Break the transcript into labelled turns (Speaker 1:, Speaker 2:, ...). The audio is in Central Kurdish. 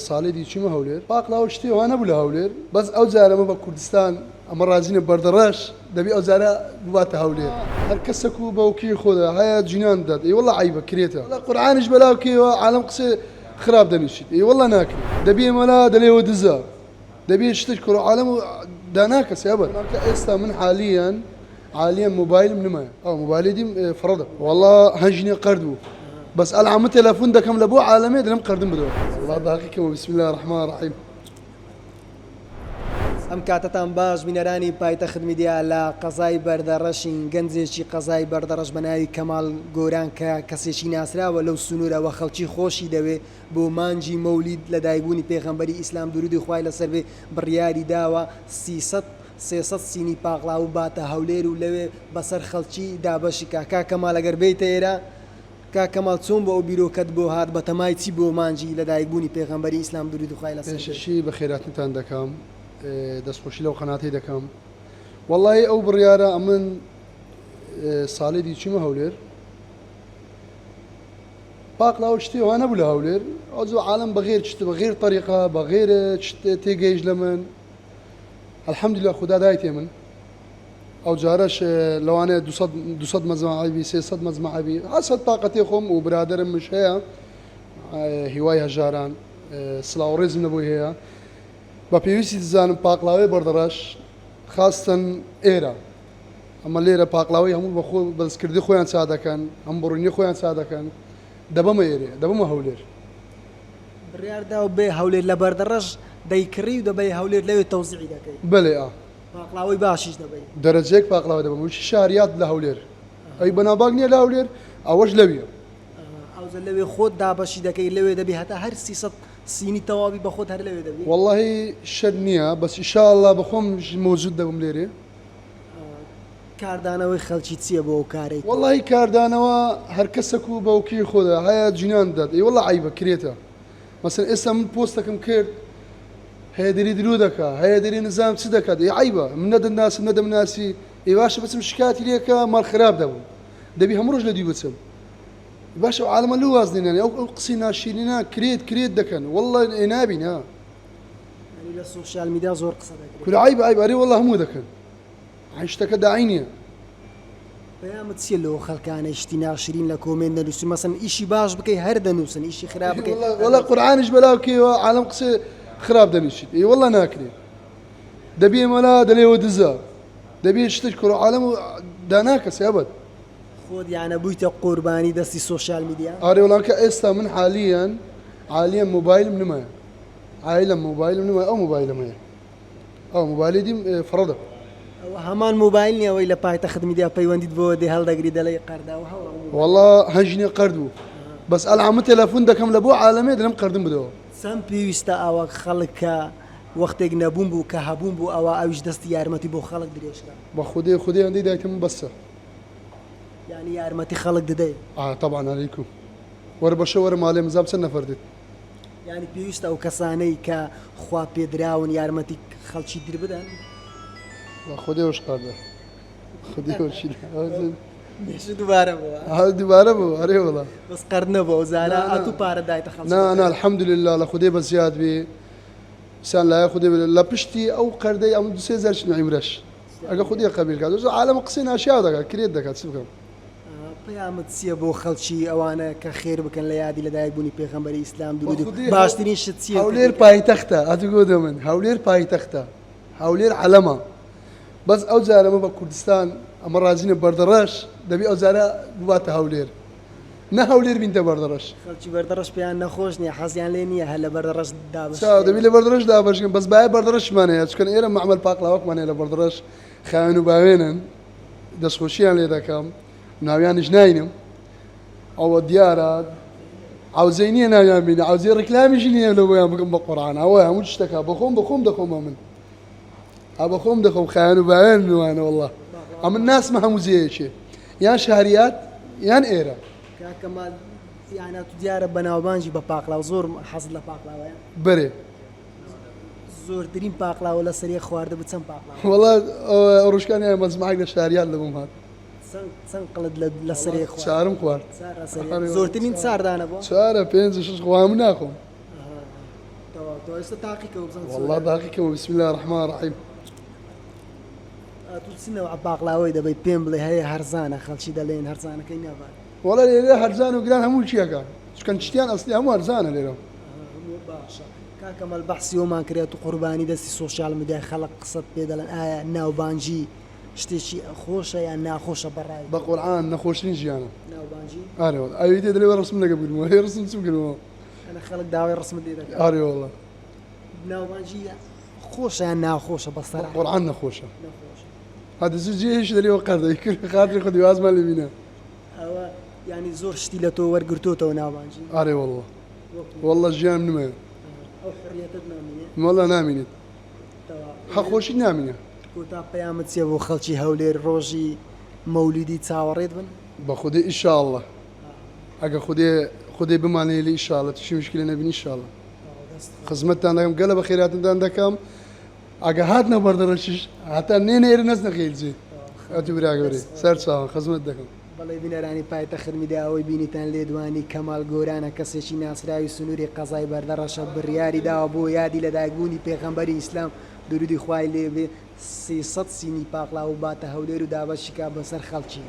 Speaker 1: ساڵی دیچیمە هەولێر باقلاوە شتێوانە بوو لە هەولێر بەس ئەو جارەمە بە کوردستان ئەمە ڕازینە بەردەڕەش دەبی ئەو جارە بواتە هەولێر هەر کەسێک و بەوکی خۆدا هەیە جینان دەد ئی وەڵڵا عیبە کرێتە قورئانیش بەلاوکێوە عالەم قسە خراپ دەنووسیت ئی وەڵڵا ناکرێت دەبی ئێمەلا دەلێوە دزە دەبی شتێک کوڕە عالەم و داناکە سێبەر ئێستا من حاليا موبايلم نما موبايلي دي فرضه والله هنجني قردو بس العم تلفون ده كم لبو عالمي ده قردم بدو والله دقيقه بسم الله الرحمن الرحيم
Speaker 2: ئەم کاتتان باش بینەرانی پایتەخت میدیا لە قەزای بەردەڕەشین گەنجێکی قەزای بەردەڕەش بە ناوی کەماڵ گۆران کە کەسێکی ناسراوە لەو سنوورەوە خەڵکی خۆشی دەوێ بۆ مانجی مەولید لە دایکبوونی پێغەمبەری ئیسلام درودی خوای لەسەر بێ بڕیاری داوە 300 سینی پاقلاو باتە هەولێر و لەوێ بەسەر خەڵکی دابەشی کاکا کەماڵ ئەگەر بیتە ئێرە کاکەماڵ چۆن بۆ ئەو بیرۆکەت بۆ هات بە تەمای چی بۆ مانجی لە دایکبوونی پێغەمبەری ئیسلام درودی خوای لەسەر
Speaker 1: شي بخيراتتان دەکەم دەستخۆشی لەو قەناتی دەکەم وەڵی ئەو بڕیارە ئەمن ساڵی دیچیمە هەولێر باقلاوە شتێوانە بوو لە هەولێر ئەو عالم بەغێر شت بەغێر طریقە بەغێر تێگەیشت لە من الحمدلله خدا دایتێ من ئەو جارەش لەوانەیە 200 مەزمعەبی 300 مەزمعەبی هەسەد تااقەتی خۆم و برادرم مش هەیە هیوای هەژاران سلااو ڕێزم نەبووی هەیە بە پێویستی دزانم پاقلاوی بەردەڕەش خاستن ئێرە ئەمە لێرە پاقلاوی هەموو بەخۆ بەدەستکردی خۆیان چا دەکەن ئەم بڕوونی خۆیان چا دەکەن دەبەمە ئێرێ دەبمە هەولێر
Speaker 2: بڕیاردا و بێ هەولێر لە بەردەڕەش دەیکڕی و دەبێ هەولێر لەوێ تەوزیعی دەکەی
Speaker 1: بەڵێ
Speaker 2: پاقلاوی باشیش دەبێت
Speaker 1: دەرەجەیەک پاقلاوە دەبم وشی شاریات لە هەولێر ئەی بەناوباگ نییە لە هەولێر ئەوەش لەویە
Speaker 2: ئەوزە لەوێ خۆت دابەشی دەکەی لەوێ دەبی هەتا هەر 300 سینی تەواوی بە خۆت هەر لەوێ دەبی
Speaker 1: واللهی شەر نییە بەس ئینشاءالله بەخۆم مۆجود دەبم لێرێ
Speaker 2: کاردانەوەی خەڵکی چییە بۆ ئەو کارێک
Speaker 1: واللهی کاردانەوە هەر کەسێک و بەوکی خۆدا هەیە جینان دەد ئی وەڵڵا عیبە کرێتە مەسەن ئێستا من پۆستەکەم کرد هەیە دەری درو دەکا هەیە دەری نزام چ دەکات ئی عیبە من نەدەناسم نەدەمناسی ئی باشە بچم شکاتی لێکە ماڵ خراپ دەبوو دەبی هەموو ڕۆژ لە دوی بچم باشە عالەمە لە وازنێنانی ئەو قسەی ناشرینە کرێت دەکەن وەڵڵا نابین ها
Speaker 2: لە سوشیال میدیا زۆر قسە دەکرێت
Speaker 1: کورە عیبە ئەرێ وەڵڵا هەموو دەکەن شتەکە داعی نییە
Speaker 2: پەیامت چییە لەوە خەڵکانە شتی ناشرین لە کۆمنت دەنووسی مەسەن ئیشی باش بکەی هەر دەنووسن ئیشی خراپ بکەی
Speaker 1: وەڵڵا قورئانیش بەلاوکێوە عالەم قسە خراپ دەنووسیت ئی وەڵڵا ناکرێت دەبی ئێمەلا دەلێوە دزە دەبی شتێک کوڕە عالەم و داناکە سێبەت
Speaker 2: خۆت یانە بوویتە قوربانی دەستی سوشیال میدیا
Speaker 1: ئارێ وەڵامکە ئێستا من حالیان موبایلم نمایە عایلم موبایلم نمایە ئەو موبایلم هەیە ئەو موبایلی دیم فرەدە
Speaker 2: ئەوە هەمان موبایل نیەوەی لە پایتەخت میدیا پەیوەندیت بۆ دێ هەڵدەگری دەڵێ قەرداوە
Speaker 1: والله هەنجنی قەرد بوو بەس ئەلعامە تەلەفۆن دەکەم لە بۆ عالەمێ دەم قەردم بدەوە
Speaker 2: چەند پێویستە ئەوە خەڵکە وەختێک نەبوون بوو کە هەبوون بوو ئەوە ئەویش دەستی یارمەتی بۆ خەڵک درێژکە
Speaker 1: بە خودی هەندەی دایکم بەسە
Speaker 2: یعنی یارمەتی خەڵک دەدەی
Speaker 1: طبعا عەلەیکوم وەرە بەشە وەرە ماڵێ مزام چەند نەفەر دێت
Speaker 2: یعنی پێویستە ئەو کەسانەی کە خوا پێدراون یارمەتی خەڵکی در بدەن
Speaker 1: خودی وش قاردە خودی وشی
Speaker 2: دووبارە
Speaker 1: بوو ئەرێ وڵا
Speaker 2: بەس قەرد نەبوو زارا ئەتوو پارە دایتە خەڵک
Speaker 1: نا الحەمدولله لە خودێ بە زیاد بێ سان لایە خودێ لە پشتی ئەو قەردەی ئەم 3000 عیمرەش ئەگە خودی قبیل کات عالەمە قسەی ناشیاو دەکات کرێت دەکات چ بکەم
Speaker 2: پەیامت چییە بۆ خەڵکی ئەوانە کە خێر بکەن لە یادی لە دایکبوونی پێغەمبەری ئیسلام درود باشترین شت چییە
Speaker 1: هەولێر پایتەختە ئەتوگۆ دەمن هەولێر پایتەختە هەولێر عەلەمە بەس ئەو جارەمە بە کوردستان ئەمە ڕازینە بەردەڕەش دەبی ئەو جارە بواتە هەولێر نە هەولێر بینتە بەردەڕەش
Speaker 2: خەڵکی بەردەڕەش پێیان نەخۆش نییە حەزیان لێ نییە هەر لە بەردەڕەش دابش
Speaker 1: دەبی لە بەردەڕەش دابشکن بەس باە بەردەڕەشمان هەیە چکەن ئێرە مەعمەل پاقلاوەکمان لە بەردەڕەش خاوێن و باوێنن دەستخۆشییان لێ دەکەم ناویانش ناینم ئەوە دیارە عوزەی نییە ناویان بینە عوزەی ڕیکلامیشی نییە لە بۆیان بگەم بە قورئان ئەوە هەموو شتەکە بەخۆم دەخۆمە من بەخۆم دەخۆم خایەن و باوێن نوانە وەڵڵا ئەمن ناسمە هەموو زیەیەکێ یان شاریات یان ئێرە
Speaker 2: کاکەمال یانە تو دیارە بەناوبانجی بە پاقلاو زۆر حەزت لە پاقلاوەیە
Speaker 1: بەرێ
Speaker 2: زۆرترین پاقلاوە لە سەریە خواردە بچەند پاقلاوە
Speaker 1: وەڵا ڕۆژکانی مەزمعک لە شاریات لەبووم هات
Speaker 2: چەند قڵت لە سەرێ
Speaker 1: چارم خوارد
Speaker 2: زۆرترین چاردانە بۆ
Speaker 1: 4 5 6 خواهم ناخۆم
Speaker 2: تۆ ئێستا تاقیکەوە بزان
Speaker 1: والله دقيقة بسم الله الرحمن الرحيم
Speaker 2: توچنەوە باقلاوەی دەبەی پێم بڵێ هەیە هەرزانە خەڵکی دەڵێن هەرزانەکەی نابات
Speaker 1: والله لێرە هەرزان و گران هەموو چیەکە چکەن شتیان ئەسلی هەموو هەرزانە لێرە
Speaker 2: باشە کاکەمەڵ بەحسی ئەومان کرێت و قوربانی دەستی سۆشیال میدیای خەڵک قسەت پێ دەڵێن ئایا ناوبانجی شتێکی خۆشە یان ناخۆشە بەڕای
Speaker 1: بە قورعان نەخۆشترین ژیانە
Speaker 2: ناوبانجی
Speaker 1: ئارێ والله ئەوی تێ دەڵێ ڕسم لەگە بگرمەوە هێ ڕسم چ بگرمەوە
Speaker 2: ئەنە خەڵک داوای ڕسمت لێ دەکات
Speaker 1: ئارێ والله
Speaker 2: ناوبانجی خۆشە یان ناخۆشە بەسەر
Speaker 1: قورعان نەخۆشە
Speaker 2: نەخۆشە
Speaker 1: هذا زوجيش دليل وقرده يكون خاطر خذ يواز مال بينا
Speaker 2: ئەوە ینی زۆر شتی لە تۆ وەرگرتوتەوە ناوبانجی
Speaker 1: اري والله والله جيان نما
Speaker 2: ئەو حڕیەتت نامێنێ
Speaker 1: والله نامينت حقوشي نامينه
Speaker 2: کۆتا پەیامت چێ بۆ خەڵکی هەولێر ڕۆژی مەولودی چاوەڕێت بن
Speaker 1: بخدي ان شاء الله اجا خدي بماني لي ان شاء الله شي مشكله نبي ان شاء الله خدمتنا عندكم قلب خيرات عندكم اجا هاتنا بردرشش حتى نين ايرنس نخيلجي اتبرا غوري سر صاحب خدمتكم
Speaker 2: بەڵێ بینەرانی پایتەخت میدیاەوەی بینیتان لێدوانی کەمال گۆرانە کەسێکی ناسراوی سنووری قەزای بەردەڕەشە بڕیاری داوە بۆ یادی لە دایکبوونی پێغەمبەری ئیسلام درودی خوای لێبێ 300 سینی پاقلا و باتە هەولێر و دابەشیکا بەسەر خەڵکی